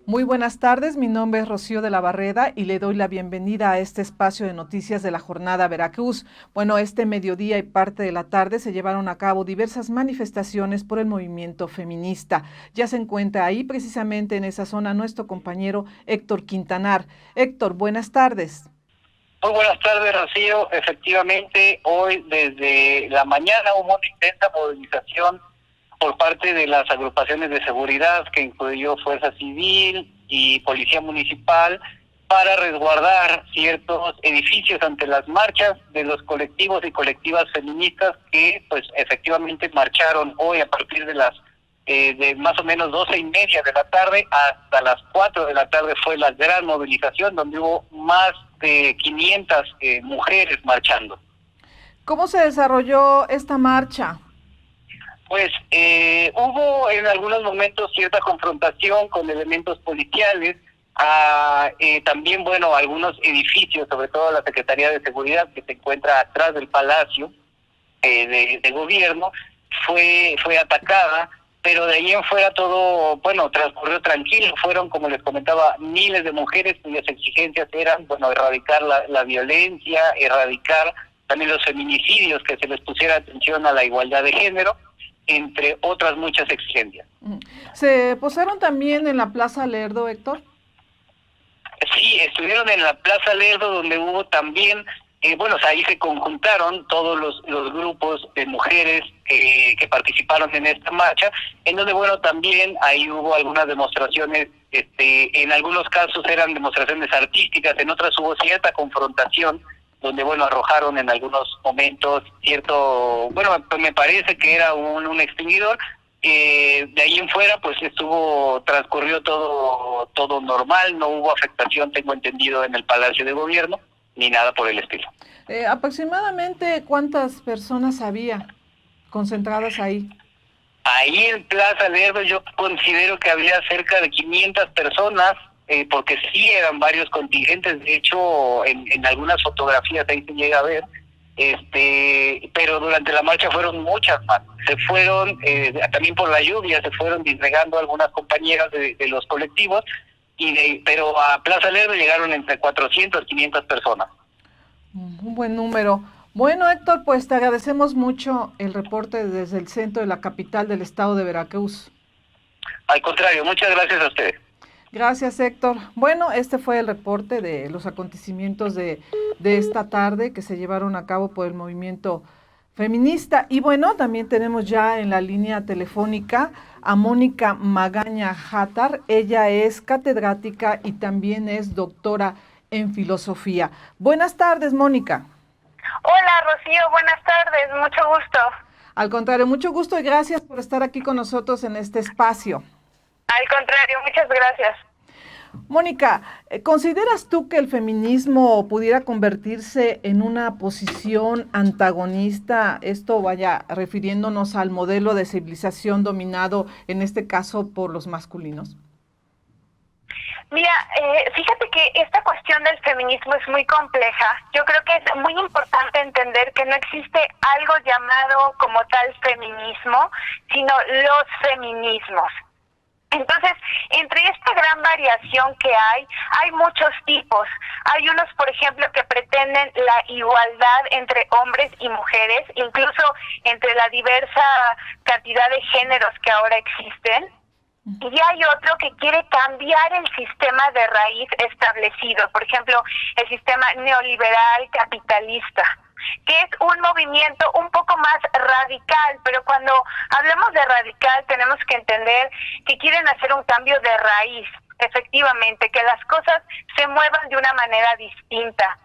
Muy buenas tardes, mi nombre es Rocío de la Barreda y le doy la bienvenida a este espacio de noticias de la Jornada Veracruz. Bueno, este mediodía y parte de la tarde se llevaron a cabo diversas manifestaciones por el movimiento feminista. Ya se encuentra ahí precisamente en esa zona nuestro compañero Héctor Quintanar. Héctor, buenas tardes. Muy buenas tardes, Rocío. Efectivamente, hoy desde la mañana hubo una intensa movilización por parte de las agrupaciones de seguridad, que incluyó Fuerza Civil y Policía Municipal, para resguardar ciertos edificios ante las marchas de los colectivos y colectivas feministas que, pues, efectivamente marcharon hoy a partir de las de más o menos 12:30 de la tarde hasta las 4 de la tarde. Fue la gran movilización donde hubo más de 500 mujeres marchando. ¿Cómo se desarrolló esta marcha? Pues hubo en algunos momentos cierta confrontación con elementos policiales, también, bueno, algunos edificios, sobre todo la Secretaría de Seguridad, que se encuentra atrás del Palacio de Gobierno, fue atacada, pero de ahí en fuera todo, bueno, transcurrió tranquilo. Fueron, como les comentaba, miles de mujeres cuyas exigencias eran, bueno, erradicar la violencia, erradicar también los feminicidios, que se les pusiera atención a la igualdad de género, entre otras muchas exigencias. ¿Se posaron también en la Plaza Lerdo, Héctor? Sí, estuvieron en la Plaza Lerdo, donde hubo también, bueno, o sea, ahí se conjuntaron todos los grupos de mujeres que participaron en esta marcha, en donde, bueno, también ahí hubo algunas demostraciones, en algunos casos eran demostraciones artísticas, en otras hubo cierta confrontación, donde, bueno, arrojaron en algunos momentos cierto, bueno, me parece que era un extinguidor. De ahí en fuera, pues transcurrió todo normal, no hubo afectación, tengo entendido, en el Palacio de Gobierno, ni nada por el estilo. Aproximadamente, ¿cuántas personas había concentradas ahí? Ahí en Plaza Lerdo yo considero que había cerca de 500 personas, porque sí eran varios contingentes. De hecho, en algunas fotografías ahí se llega a ver, pero durante la marcha fueron muchas más. Se fueron, también por la lluvia, se fueron disgregando algunas compañeras de los colectivos, pero a Plaza Lerdo llegaron entre 400 y 500 personas. Un buen número. Bueno, Héctor, pues te agradecemos mucho el reporte desde el centro de la capital del estado de Veracruz. Al contrario, muchas gracias a ustedes. Gracias, Héctor. Bueno, este fue el reporte de los acontecimientos de esta tarde que se llevaron a cabo por el movimiento feminista. Y bueno, también tenemos ya en la línea telefónica a Mónica Magaña Játar. Ella es catedrática y también es doctora en filosofía. Buenas tardes, Mónica. Hola, Rocío, buenas tardes, mucho gusto. Al contrario, mucho gusto y gracias por estar aquí con nosotros en este espacio. Al contrario, muchas gracias. Mónica, ¿consideras tú que el feminismo pudiera convertirse en una posición antagonista? Esto vaya refiriéndonos al modelo de civilización dominado, en este caso, por los masculinos. Mira, fíjate que esta cuestión del feminismo es muy compleja. Yo creo que es muy importante entender que no existe algo llamado como tal feminismo, sino los feminismos. Entonces, entre esta gran variación que hay muchos tipos. Hay unos, por ejemplo, que pretenden la igualdad entre hombres y mujeres, incluso entre la diversa cantidad de géneros que ahora existen. Y hay otro que quiere cambiar el sistema de raíz establecido, por ejemplo, el sistema neoliberal capitalista, que es un movimiento un poco más radical, pero cuando hablamos de radical tenemos que entender que quieren hacer un cambio de raíz, efectivamente, que las cosas se muevan de una manera distinta,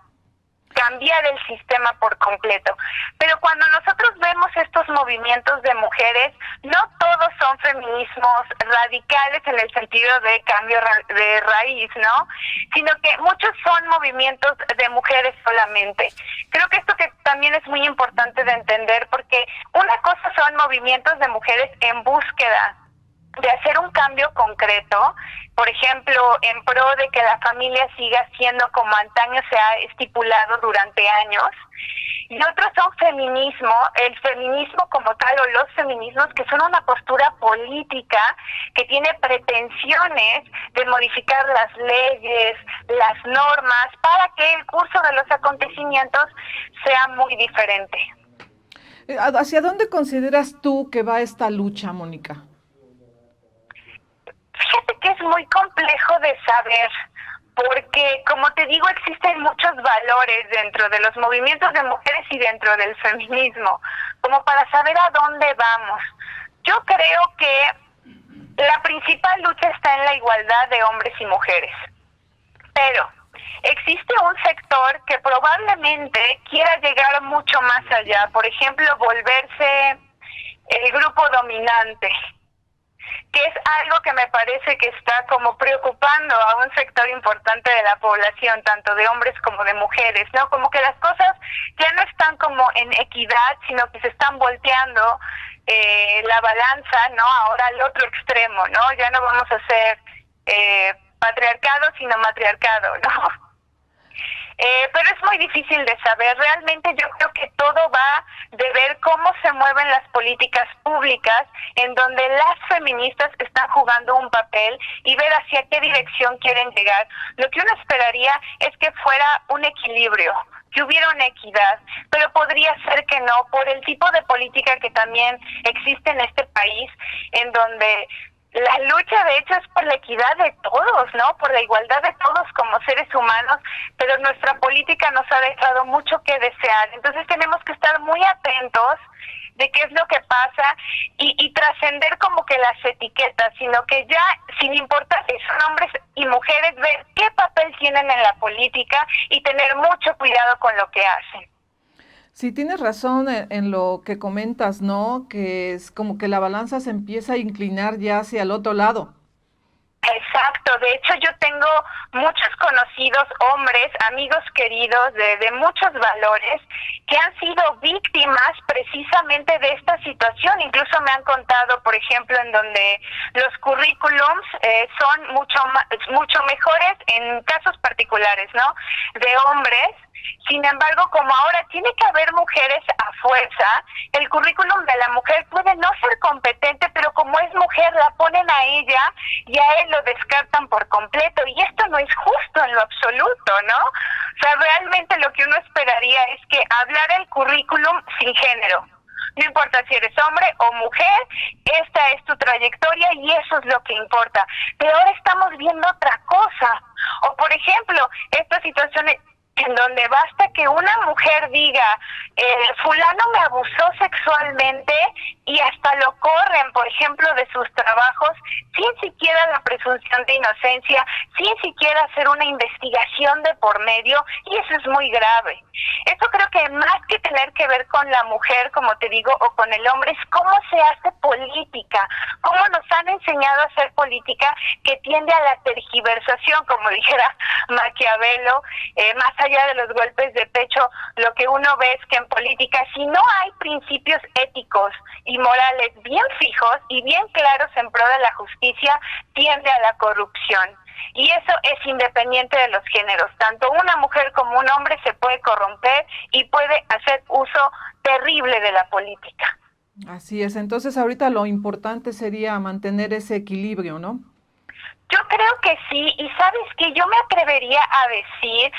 cambiar el sistema por completo. Pero cuando nosotros vemos estos movimientos de mujeres, no todos son feminismos radicales en el sentido de cambio de raíz, ¿no? Sino que muchos son movimientos de mujeres solamente. Creo que esto que también es muy importante de entender, porque una cosa son movimientos de mujeres en búsqueda de hacer un cambio concreto, por ejemplo, en pro de que la familia siga siendo como antaño se ha estipulado durante años. y otros son feminismo, el feminismo como tal o los feminismos que son una postura política que tiene pretensiones de modificar las leyes, las normas, para que el curso de los acontecimientos sea muy diferente. ¿Hacia dónde consideras tú que va esta lucha, Mónica? Fíjate que es muy complejo de saber, porque como te digo, existen muchos valores dentro de los movimientos de mujeres y dentro del feminismo, como para saber a dónde vamos. Yo creo que la principal lucha está en la igualdad de hombres y mujeres, pero existe un sector que probablemente quiera llegar mucho más allá, por ejemplo, volverse el grupo dominante, que es algo que me parece que está como preocupando a un sector importante de la población, tanto de hombres como de mujeres, ¿no? Como que las cosas ya no están como en equidad, sino que se están volteando la balanza, ¿no? Ahora al otro extremo, ¿no? Ya no vamos a ser patriarcado, sino matriarcado, ¿no? Pero es muy difícil de saber. Realmente yo creo que todo va de ver cómo se mueven las políticas públicas en donde las feministas están jugando un papel y ver hacia qué dirección quieren llegar. Lo que uno esperaría es que fuera un equilibrio, que hubiera una equidad, pero podría ser que no, por el tipo de política que también existe en este país, en donde la lucha de hecho es por la equidad de todos, ¿no? Por la igualdad de todos como seres humanos, pero nuestra política nos ha dejado mucho que desear. Entonces tenemos que estar muy atentos de qué es lo que pasa y trascender como que las etiquetas, sino que ya, sin importar si son hombres y mujeres, ver qué papel tienen en la política y tener mucho cuidado con lo que hacen. Sí, tienes razón en lo que comentas, ¿no? Que es como que la balanza se empieza a inclinar ya hacia el otro lado. Exacto, de hecho yo tengo muchos conocidos hombres, amigos queridos de muchos valores que han sido víctimas precisamente de esta situación. Incluso me han contado, por ejemplo, en donde los currículums son mucho mejores en casos particulares, ¿no? De hombres. Sin embargo, como ahora tiene que haber mujeres a fuerza, el currículum de la mujer puede no ser competente, pero como es mujer la ponen a ella y a él lo descartan por completo. Y esto no es justo en lo absoluto, ¿no? O sea, realmente lo que uno esperaría es que hablara el currículum sin género. No importa si eres hombre o mujer, esta es tu trayectoria y eso es lo que importa. Pero ahora estamos viendo otra cosa. O por ejemplo, estas situaciones en donde basta que una mujer diga, fulano me abusó sexualmente y hasta lo corren, por ejemplo, de sus trabajos, sin siquiera la presunción de inocencia, sin siquiera hacer una investigación de por medio, y eso es muy grave. Eso creo que más que tener que ver con la mujer, como te digo, o con el hombre, es cómo se hace política, cómo nos han enseñado a hacer política que tiende a la tergiversación, como dijera Maquiavelo, más allá de los golpes de pecho, lo que uno ve es que en política, si no hay principios éticos y morales bien fijos y bien claros en pro de la justicia, tiende a la corrupción. Y eso es independiente de los géneros. Tanto una mujer como un hombre se puede corromper y puede hacer uso terrible de la política. Así es, entonces ahorita lo importante sería mantener ese equilibrio, ¿no? Yo creo que sí, y sabes que yo me atrevería a decir,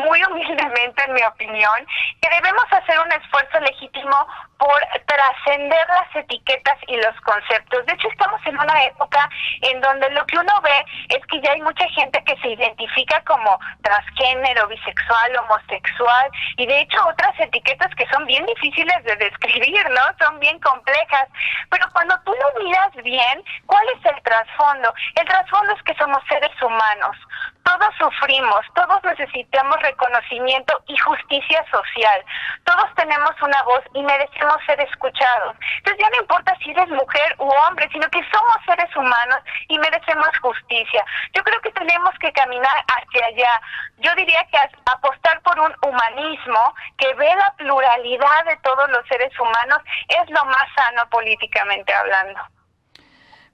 muy humildemente en mi opinión, que debemos hacer un esfuerzo legítimo por trascender las etiquetas y los conceptos. De hecho, estamos en una época en donde lo que uno ve es que ya hay mucha gente que se identifica como transgénero, bisexual, homosexual, y de hecho otras etiquetas que son bien difíciles de describir, ¿no? Son bien complejas. Pero cuando tú lo miras bien, ¿cuál es el trasfondo? El trasfondo es que somos seres humanos. Todos sufrimos, todos necesitamos reconocimiento y justicia social. Todos tenemos una voz y merecemos ser escuchados. Entonces ya no importa si eres mujer u hombre, sino que somos seres humanos y merecemos justicia. Yo creo que tenemos que caminar hacia allá. Yo diría que apostar por un humanismo que ve la pluralidad de todos los seres humanos es lo más sano políticamente hablando.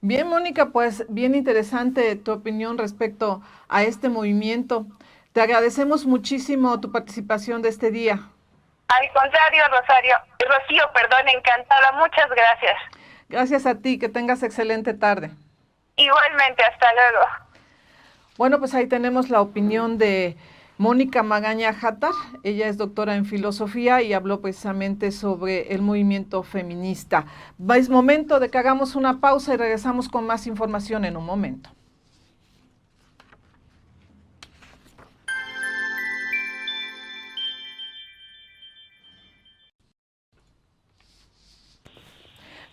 Bien, Mónica, pues bien interesante tu opinión respecto a este movimiento. Te agradecemos muchísimo tu participación de este día. Al contrario, Rocío, perdón, encantada. Muchas gracias. Gracias a ti, que tengas excelente tarde. Igualmente, hasta luego. Bueno, pues ahí tenemos la opinión de Mónica Magaña Játar. Ella es doctora en filosofía y habló precisamente sobre el movimiento feminista. Es momento de que hagamos una pausa y regresamos con más información en un momento.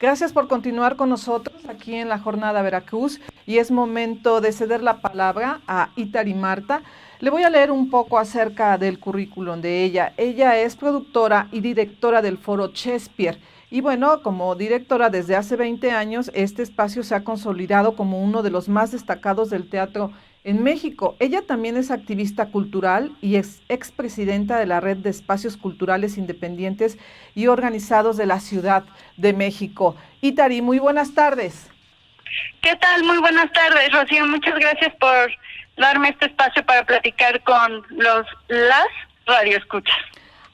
Gracias por continuar con nosotros aquí en la Jornada Veracruz y es momento de ceder la palabra a Itari Marta. Le voy a leer un poco acerca del currículum de ella. Ella es productora y directora del Foro Shakespeare. Y bueno, como directora desde hace 20 años, este espacio se ha consolidado como uno de los más destacados del teatro en México. Ella también es activista cultural y es expresidenta de la Red de Espacios Culturales Independientes y Organizados de la Ciudad de México. Itari, muy buenas tardes. ¿Qué tal? Muy buenas tardes, Rocío. Muchas gracias por darme este espacio para platicar con las radioescuchas.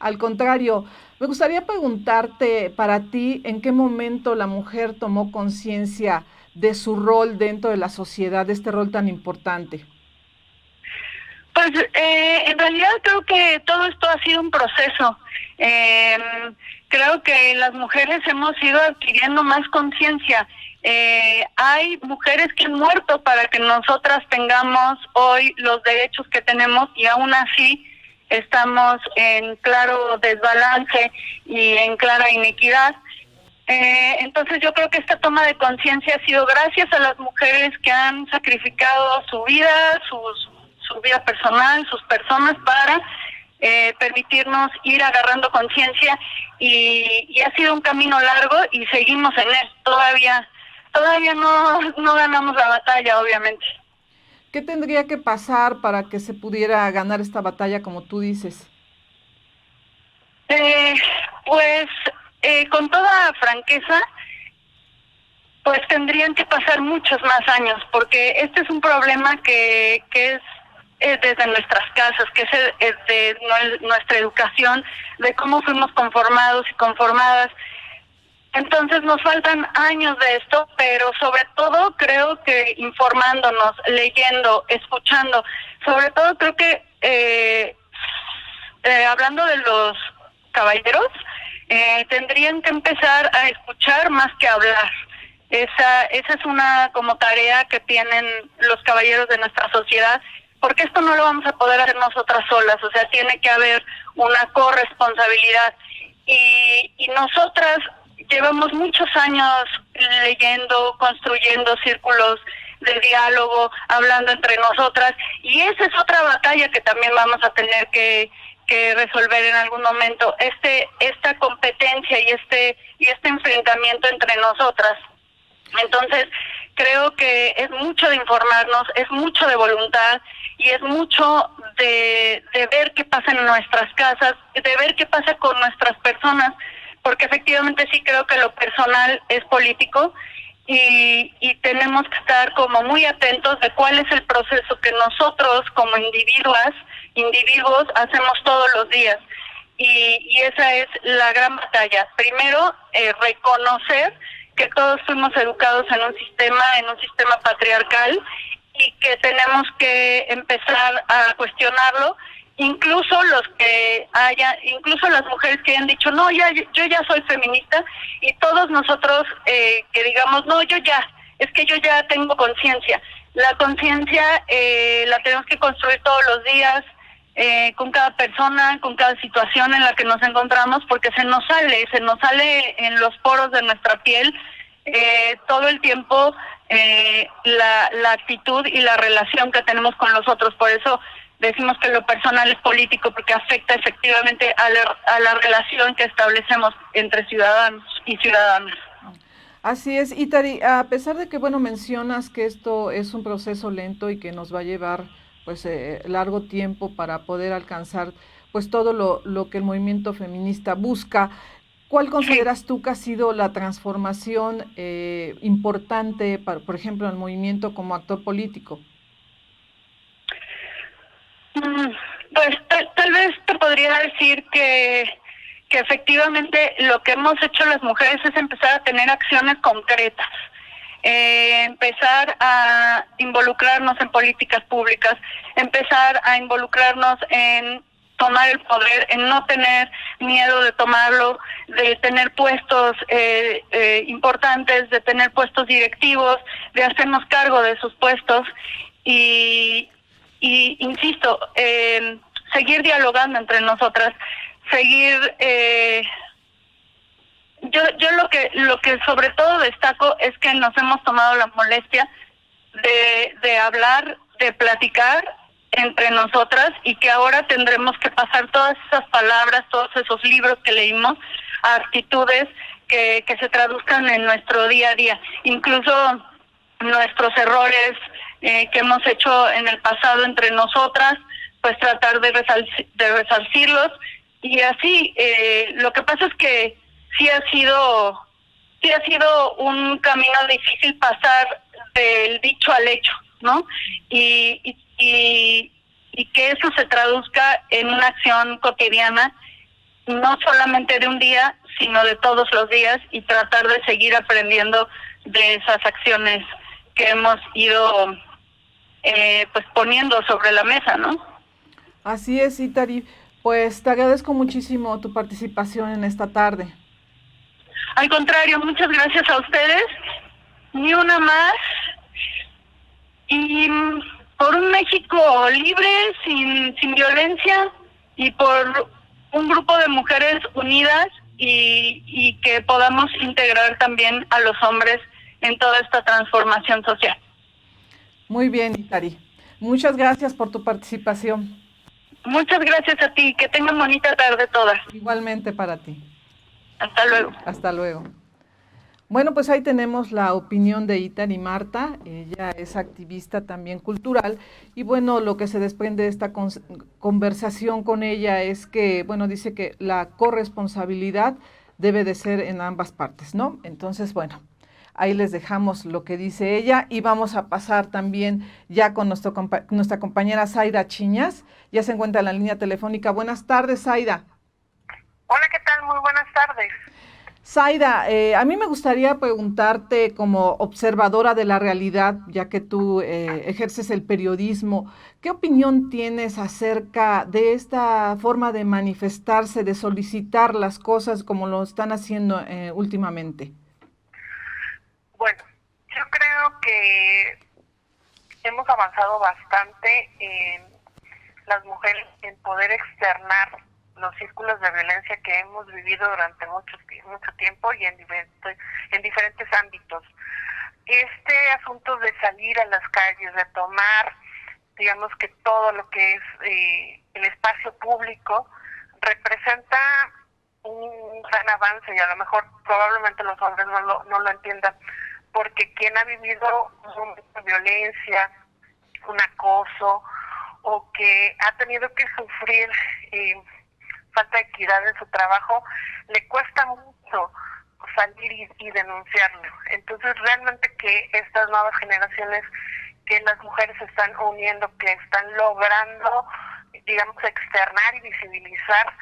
Al contrario, me gustaría preguntarte para ti, ¿en qué momento la mujer tomó conciencia de su rol dentro de la sociedad, de este rol tan importante? Pues en realidad creo que todo esto ha sido un proceso. Creo que las mujeres hemos ido adquiriendo más conciencia. Hay mujeres que han muerto para que nosotras tengamos hoy los derechos que tenemos y aún así estamos en claro desbalance y en clara inequidad. Entonces yo creo que esta toma de conciencia ha sido gracias a las mujeres que han sacrificado su vida, su vida personal, sus personas para permitirnos ir agarrando conciencia y ha sido un camino largo y seguimos en él. Todavía no ganamos la batalla, obviamente. ¿Qué tendría que pasar para que se pudiera ganar esta batalla, como tú dices? Con toda franqueza, pues tendrían que pasar muchos más años, porque este es un problema que es desde nuestras casas, que es de nuestra educación, de cómo fuimos conformados y conformadas. Entonces nos faltan años de esto, pero sobre todo creo que informándonos, leyendo, escuchando, sobre todo creo que hablando de los caballeros, tendrían que empezar a escuchar más que hablar. Esa es una como tarea que tienen los caballeros de nuestra sociedad, porque esto no lo vamos a poder hacer nosotras solas, o sea, tiene que haber una corresponsabilidad. Y nosotras llevamos muchos años leyendo, construyendo círculos de diálogo, hablando entre nosotras, y esa es otra batalla que también vamos a tener que resolver en algún momento, esta competencia y este enfrentamiento entre nosotras. Entonces, creo que es mucho de informarnos, es mucho de voluntad y es mucho de ver qué pasa en nuestras casas, de ver qué pasa con nuestras personas, porque efectivamente sí creo que lo personal es político y tenemos que estar como muy atentos de cuál es el proceso que nosotros como individuos hacemos todos los días. Y esa es la gran batalla. Primero, reconocer que todos fuimos educados en un sistema patriarcal y que tenemos que empezar a cuestionarlo, incluso incluso las mujeres que hayan dicho, no, yo ya soy feminista, y todos nosotros que digamos, no, es que yo ya tengo conciencia. La conciencia la tenemos que construir todos los días, con cada persona, con cada situación en la que nos encontramos, porque se nos sale en los poros de nuestra piel todo el tiempo la actitud y la relación que tenemos con los otros. Por eso decimos que lo personal es político, porque afecta efectivamente a la relación que establecemos entre ciudadanos y ciudadanas. Así es, Itari, a pesar de que, bueno, mencionas que esto es un proceso lento y que nos va a llevar pues largo tiempo para poder alcanzar pues todo lo que el movimiento feminista busca, ¿cuál consideras tú que ha sido la transformación importante, por ejemplo, en el movimiento como actor político? Pues tal vez te podría decir que que efectivamente lo que hemos hecho las mujeres es empezar a tener acciones concretas, empezar a involucrarnos en políticas públicas, empezar a involucrarnos en tomar el poder, en no tener miedo de tomarlo, de tener puestos importantes, de tener puestos directivos, de hacernos cargo de esos puestos y insisto, seguir dialogando entre nosotras, seguir yo lo que sobre todo destaco es que nos hemos tomado la molestia de hablar, de platicar entre nosotras y que ahora tendremos que pasar todas esas palabras, todos esos libros que leímos a actitudes que se traduzcan en nuestro día a día, incluso nuestros errores que hemos hecho en el pasado entre nosotras, pues tratar de resarcirlos y así. Lo que pasa es que sí ha sido un camino difícil pasar del dicho al hecho, ¿no? Y que eso se traduzca en una acción cotidiana, no solamente de un día, sino de todos los días, y tratar de seguir aprendiendo de esas acciones que hemos ido pues poniendo sobre la mesa, ¿no? Así es, Itari. Pues te agradezco muchísimo tu participación en esta tarde. Al contrario, muchas gracias a ustedes. Ni una más. Y por un México libre, sin violencia, y por un grupo de mujeres unidas y que podamos integrar también a los hombres en toda esta transformación social. Muy bien, Itari. Muchas gracias por tu participación. Muchas gracias a ti. Que tengan bonita tarde todas. Igualmente para ti. Hasta luego. Hasta luego. Bueno, pues ahí tenemos la opinión de Itari Marta. Ella es activista también cultural y bueno, lo que se desprende de esta conversación con ella es que, bueno, dice que la corresponsabilidad debe de ser en ambas partes, ¿no? Entonces, bueno, ahí les dejamos lo que dice ella y vamos a pasar también ya con nuestra compañera Zaida Chiñas. Ya se encuentra en la línea telefónica. Buenas tardes, Zaida. Hola, ¿qué tal? Muy buenas tardes. Zaida, a mí me gustaría preguntarte como observadora de la realidad, ya que tú ejerces el periodismo, ¿qué opinión tienes acerca de esta forma de manifestarse, de solicitar las cosas como lo están haciendo últimamente? Bueno, yo creo que hemos avanzado bastante en las mujeres en poder externar los círculos de violencia que hemos vivido durante mucho tiempo y en diferentes ámbitos. Este asunto de salir a las calles, de tomar, digamos que todo lo que es el espacio público, representa un gran avance y a lo mejor probablemente los hombres no lo entiendan, porque quien ha vivido un momento de violencia, un acoso, o que ha tenido que sufrir falta de equidad en su trabajo, le cuesta mucho salir y denunciarlo. Entonces realmente que estas nuevas generaciones, que las mujeres se están uniendo, que están logrando, digamos, externar y visibilizar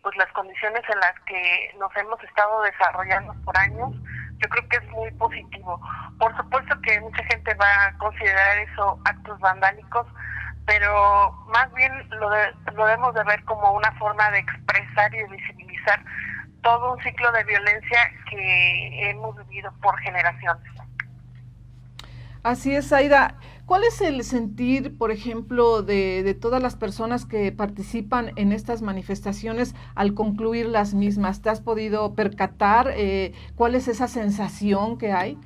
pues las condiciones en las que nos hemos estado desarrollando por años, yo creo que es muy positivo. Por supuesto que mucha gente va a considerar eso actos vandálicos, pero más bien lo debemos de ver como una forma de expresar y de visibilizar todo un ciclo de violencia que hemos vivido por generaciones. Así es, Zaida. ¿Cuál es el sentir, por ejemplo, de todas las personas que participan en estas manifestaciones al concluir las mismas? ¿Te has podido percatar cuál es esa sensación que hay?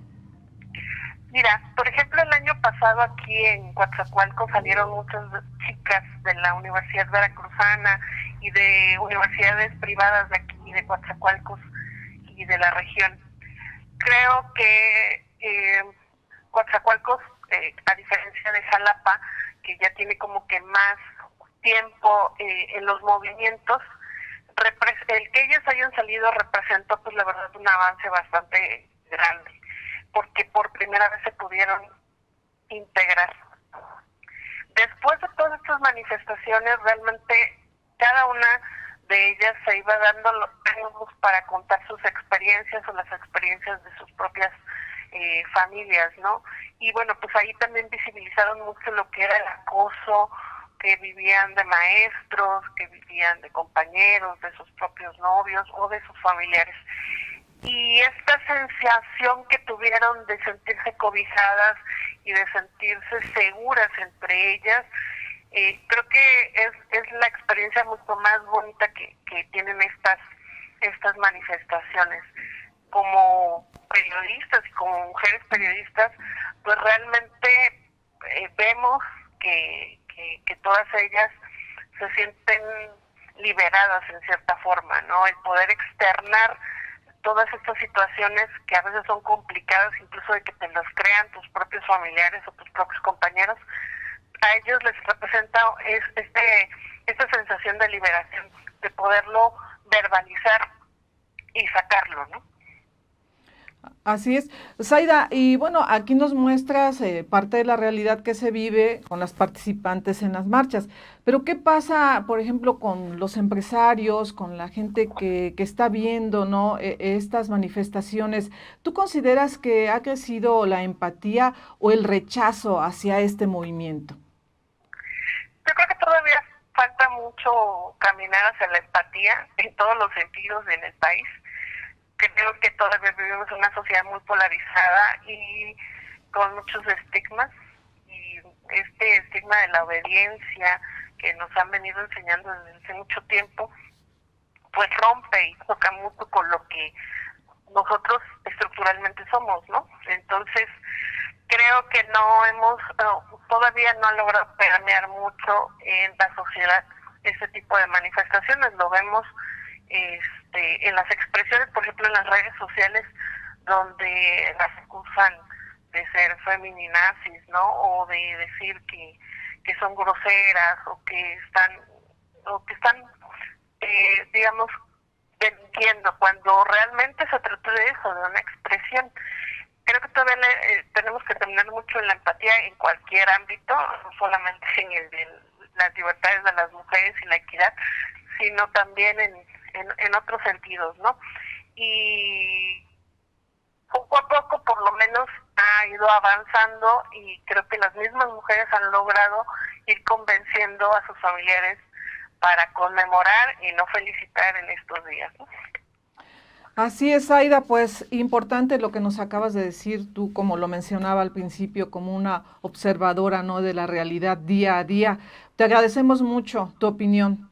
Mira, por ejemplo, el año pasado aquí en Coatzacoalcos salieron muchas chicas de la Universidad Veracruzana y de universidades privadas de aquí, de Coatzacoalcos y de la región. Creo que Coatzacoalcos, a diferencia de Jalapa, que ya tiene como que más tiempo en los movimientos, el que ellas hayan salido representó, pues la verdad, un avance bastante grande, porque por primera vez se pudieron integrar. Después de todas estas manifestaciones, realmente cada una de ellas se iba dando los ánimos para contar sus experiencias o las experiencias de sus propias familias, ¿no? Y bueno, pues ahí también visibilizaron mucho lo que era el acoso que vivían de maestros, que vivían de compañeros, de sus propios novios o de sus familiares. Y esta sensación que tuvieron de sentirse cobijadas y de sentirse seguras entre ellas, creo que es la experiencia mucho más bonita que tienen estas manifestaciones. Como periodistas y como mujeres periodistas, pues realmente vemos que todas ellas se sienten liberadas en cierta forma, ¿no? El poder externar todas estas situaciones que a veces son complicadas, incluso de que te las crean tus propios familiares o tus propios compañeros, a ellos les representa esta sensación de liberación, de poderlo verbalizar y sacarlo, ¿no? Así es. Zaida, y bueno, aquí nos muestras parte de la realidad que se vive con las participantes en las marchas, pero ¿qué pasa, por ejemplo, con los empresarios, con la gente que está viendo, ¿no? Estas manifestaciones? ¿Tú consideras que ha crecido la empatía o el rechazo hacia este movimiento? Yo creo que todavía falta mucho caminar hacia la empatía en todos los sentidos en el país. Creo que todavía vivimos en una sociedad muy polarizada y con muchos estigmas, y este estigma de la obediencia que nos han venido enseñando desde hace mucho tiempo, pues rompe y toca mucho con lo que nosotros estructuralmente somos, ¿no? Entonces, creo que todavía no ha logrado permear mucho en la sociedad este tipo de manifestaciones. Lo vemos en las expresiones, por ejemplo, en las redes sociales, donde las acusan de ser feminazis, ¿no? O de decir que son groseras o que están digamos, delinquiendo, cuando realmente se trata de eso, de una expresión. Creo que todavía tenemos que terminar mucho en la empatía en cualquier ámbito, no solamente en el de las libertades de las mujeres y la equidad, sino también en otros sentidos, ¿no? Y poco a poco, por lo menos, ha ido avanzando, y creo que las mismas mujeres han logrado ir convenciendo a sus familiares para conmemorar y no felicitar en estos días, ¿no? Así es, Zaida, pues importante lo que nos acabas de decir tú, como lo mencionaba al principio, como una observadora, ¿no?, de la realidad día a día. Te agradecemos mucho tu opinión.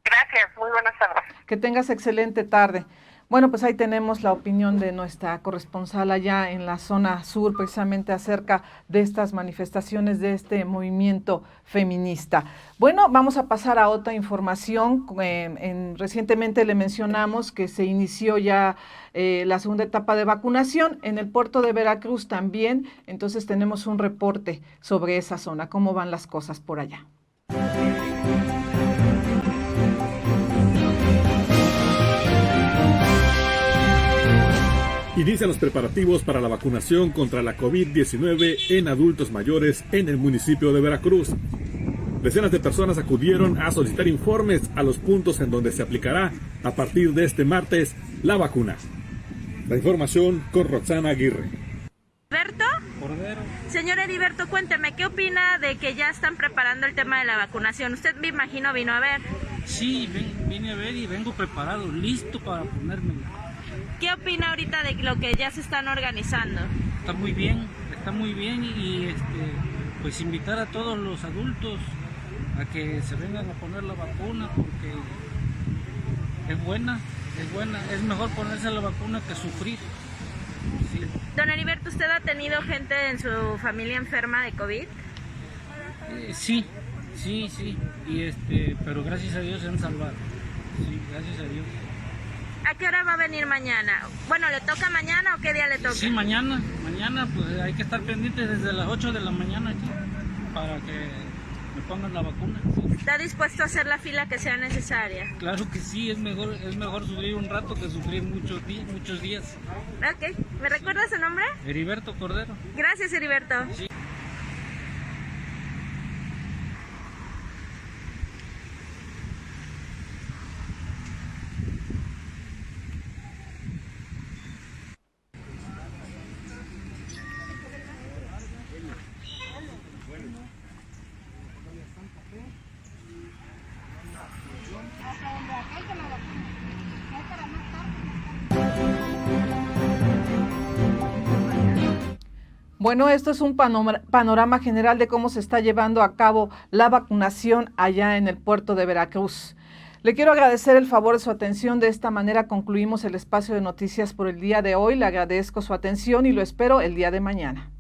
Gracias, muy buenas tardes. Que tengas excelente tarde. Bueno, pues ahí tenemos la opinión de nuestra corresponsal allá en la zona sur, precisamente acerca de estas manifestaciones de este movimiento feminista. Bueno, vamos a pasar a otra información. Recientemente le mencionamos que se inició ya la segunda etapa de vacunación en el puerto de Veracruz también. Entonces tenemos un reporte sobre esa zona, cómo van las cosas por allá. Inician los preparativos para la vacunación contra la COVID-19 en adultos mayores en el municipio de Veracruz. Decenas de personas acudieron a solicitar informes a los puntos en donde se aplicará a partir de este martes la vacuna. La información con Roxana Aguirre. ¿Heriberto? Cordero. Señor Heriberto, cuénteme, ¿qué opina de que ya están preparando el tema de la vacunación? Usted, me imagino, vino a ver. Sí, vine a ver y vengo preparado, listo para ponérmelo. ¿Qué opina ahorita de lo que ya se están organizando? Está muy bien y pues invitar a todos los adultos a que se vengan a poner la vacuna porque es buena, es mejor ponerse la vacuna que sufrir. Sí. Don Heriberto, ¿usted ha tenido gente en su familia enferma de COVID? Sí, y pero gracias a Dios se han salvado. Sí, gracias a Dios. ¿A qué hora va a venir mañana? Bueno, ¿le toca mañana o qué día le toca? Sí, mañana pues hay que estar pendientes desde las 8 de la mañana aquí para que me pongan la vacuna. Sí. ¿Está dispuesto a hacer la fila que sea necesaria? Claro que sí, es mejor sufrir un rato que sufrir muchos días. Ok, ¿me recuerda su nombre? Heriberto Cordero. Gracias, Heriberto. Sí. Bueno, esto es un panorama general de cómo se está llevando a cabo la vacunación allá en el puerto de Veracruz. Le quiero agradecer el favor de su atención. De esta manera concluimos el espacio de noticias por el día de hoy. Le agradezco su atención y lo espero el día de mañana.